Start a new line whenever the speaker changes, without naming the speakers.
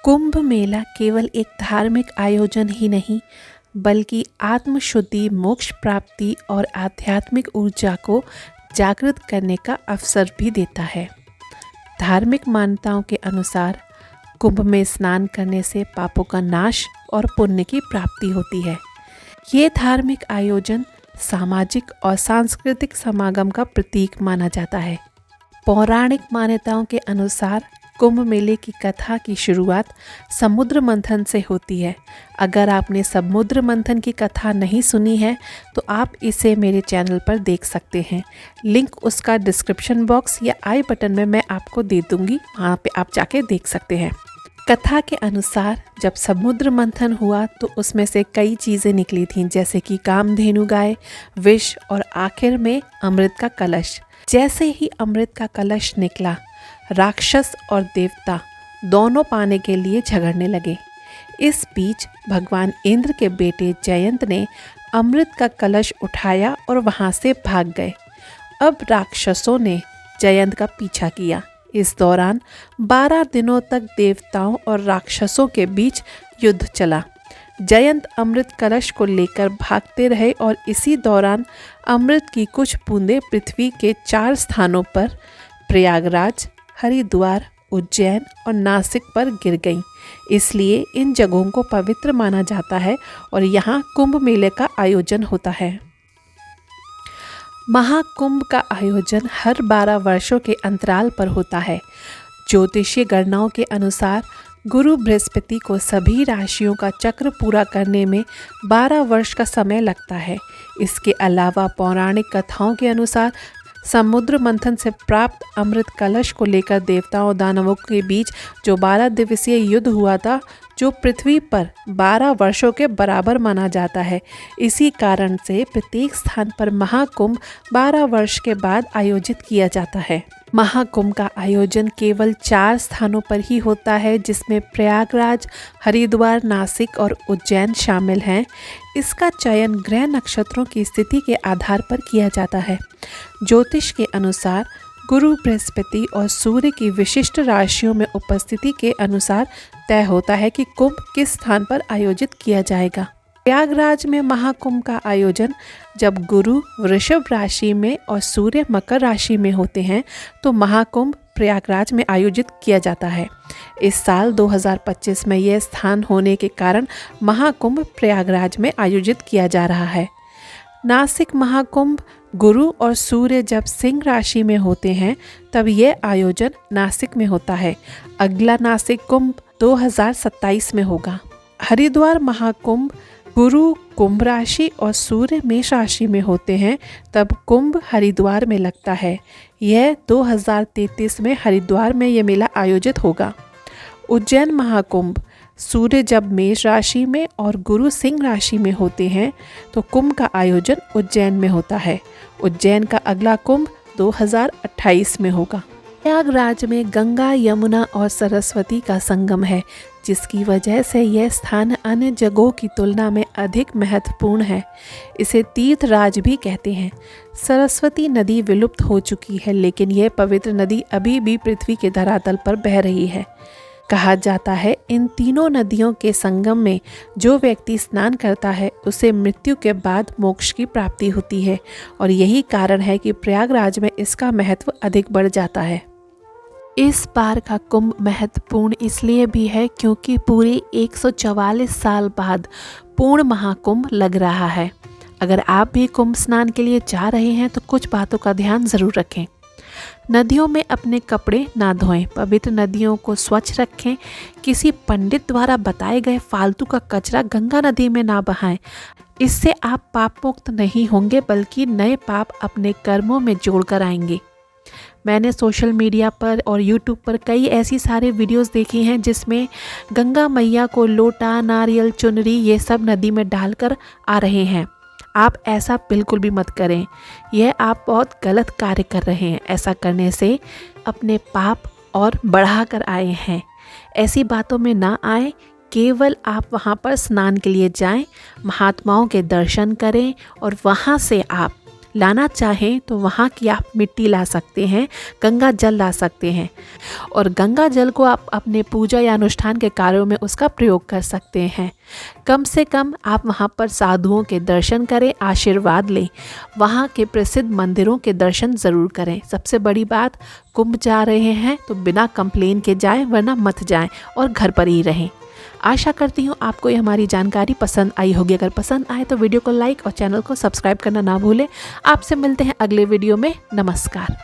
कुंभ मेला केवल एक धार्मिक आयोजन ही नहीं, बल्कि आत्मशुद्धि, मोक्ष प्राप्ति और आध्यात्मिक ऊर्जा को जागृत करने का अवसर भी देता है। धार्मिक मान्यताओं के अनुसार कुंभ में स्नान करने से पापों का नाश और पुण्य की प्राप्ति होती है। ये धार्मिक आयोजन सामाजिक और सांस्कृतिक समागम का प्रतीक माना जाता है। पौराणिक मान्यताओं के अनुसार कुंभ मेले की कथा की शुरुआत समुद्र मंथन से होती है। अगर आपने समुद्र मंथन की कथा नहीं सुनी है तो आप इसे मेरे चैनल पर देख सकते हैं। लिंक उसका डिस्क्रिप्शन बॉक्स या आई बटन में मैं आपको दे दूंगी, वहाँ पे आप जाके देख सकते हैं। कथा के अनुसार जब समुद्र मंथन हुआ तो उसमें से कई चीज़ें निकली थीं, जैसे कि कामधेनु गाय, विष और आखिर में अमृत का कलश। जैसे ही अमृत का कलश निकला, राक्षस और देवता दोनों पाने के लिए झगड़ने लगे। इस बीच भगवान इंद्र के बेटे जयंत ने अमृत का कलश उठाया और वहां से भाग गए। अब राक्षसों ने जयंत का पीछा किया। इस दौरान 12 दिनों तक देवताओं और राक्षसों के बीच युद्ध चला। जयंत अमृत कलश को लेकर भागते रहे और इसी दौरान अमृत की कुछ बूंदें पृथ्वी के 4 स्थानों पर प्रयागराज, हरिद्वार, उज्जैन और नासिक पर गिर गईं। इसलिए इन जगहों को पवित्र माना जाता है और यहाँ कुंभ मेले का आयोजन होता है। महाकुंभ का आयोजन हर 12 वर्षों के अंतराल पर होता है। ज्योतिषीय गणनाओं के अनुसार गुरु बृहस्पति को सभी राशियों का चक्र पूरा करने में 12 वर्ष का समय लगता है। इसके अलावा पौराणिक कथाओं के अनुसार समुद्र मंथन से प्राप्त अमृत कलश को लेकर देवताओं दानवों के बीच जो 12 दिवसीय युद्ध हुआ था, जो पृथ्वी पर 12 वर्षों के बराबर माना जाता है। इसी कारण से प्रत्येक स्थान पर महाकुंभ 12 वर्ष के बाद आयोजित किया जाता है। महाकुंभ का आयोजन केवल 4 स्थानों पर ही होता है, जिसमें प्रयागराज, हरिद्वार, नासिक और उज्जैन शामिल हैं। इसका चयन ग्रह नक्षत्रों की स्थिति के आधार पर किया जाता है। ज्योतिष के अनुसार गुरु, बृहस्पति और सूर्य की विशिष्ट राशियों में उपस्थिति के अनुसार तय होता है कि कुंभ किस स्थान पर आयोजित किया जाएगा। प्रयागराज में महाकुंभ का आयोजन जब गुरु वृषभ राशि में और सूर्य मकर राशि में होते हैं तो महाकुंभ प्रयागराज में आयोजित किया जाता है। इस साल 2025 में यह स्थान होने के कारण महाकुंभ प्रयागराज में आयोजित किया जा रहा है। नासिक महाकुंभ गुरु और सूर्य जब सिंह राशि में होते हैं तब यह आयोजन नासिक में होता है। अगला नासिक कुंभ 2027 में होगा। हरिद्वार महाकुंभ गुरु कुंभ राशि और सूर्य मेष राशि में होते हैं तब कुंभ हरिद्वार में लगता है। यह 2033 में हरिद्वार में यह मेला आयोजित होगा। उज्जैन महाकुंभ सूर्य जब मेष राशि में और गुरु सिंह राशि में होते हैं तो कुंभ का आयोजन उज्जैन में होता है। उज्जैन का अगला कुंभ 2028 में होगा। प्रयागराज में गंगा, यमुना और सरस्वती का संगम है, जिसकी वजह से यह स्थान अन्य जगहों की तुलना में अधिक महत्वपूर्ण है। इसे तीर्थराज भी कहते हैं। सरस्वती नदी विलुप्त हो चुकी है, लेकिन यह पवित्र नदी अभी भी पृथ्वी के धरातल पर बह रही है। कहा जाता है इन तीनों नदियों के संगम में जो व्यक्ति स्नान करता है उसे मृत्यु के बाद मोक्ष की प्राप्ति होती है और यही कारण है कि प्रयागराज में इसका महत्व अधिक बढ़ जाता है। इस बार का कुंभ महत्वपूर्ण इसलिए भी है क्योंकि पूरे 144 साल बाद पूर्ण महाकुंभ लग रहा है। अगर आप भी कुंभ स्नान के लिए जा रहे हैं तो कुछ बातों का ध्यान ज़रूर रखें। नदियों में अपने कपड़े ना धोएं, पवित्र नदियों को स्वच्छ रखें, किसी पंडित द्वारा बताए गए फालतू का कचरा गंगा नदी में ना बहाएं। इससे आप पाप मुक्त नहीं होंगे बल्कि नए पाप अपने कर्मों में जोड़कर आएंगे। मैंने सोशल मीडिया पर और यूट्यूब पर कई ऐसी सारे वीडियोस देखी हैं जिसमें गंगा मैया को लोटा, नारियल, चुनरी ये सब नदी में डालकर आ रहे हैं। आप ऐसा बिल्कुल भी मत करें। यह आप बहुत गलत कार्य कर रहे हैं। ऐसा करने से अपने पाप और बढ़ा कर आए हैं। ऐसी बातों में ना आए। केवल आप वहाँ पर स्नान के लिए जाएं, महात्माओं के दर्शन करें और वहाँ से आप लाना चाहें तो वहाँ की आप मिट्टी ला सकते हैं, गंगा जल ला सकते हैं और गंगा जल को आप अपने पूजा या अनुष्ठान के कार्यों में उसका प्रयोग कर सकते हैं। कम से कम आप वहाँ पर साधुओं के दर्शन करें, आशीर्वाद लें, वहाँ के प्रसिद्ध मंदिरों के दर्शन ज़रूर करें। सबसे बड़ी बात, कुंभ जा रहे हैं तो बिना कंप्लेन के जाएं, वरना मत जाएं और घर पर ही रहें। आशा करती हूँ आपको ये हमारी जानकारी पसंद आई होगी। अगर पसंद आए तो वीडियो को लाइक और चैनल को सब्सक्राइब करना ना भूलें। आपसे मिलते हैं अगले वीडियो में। नमस्कार।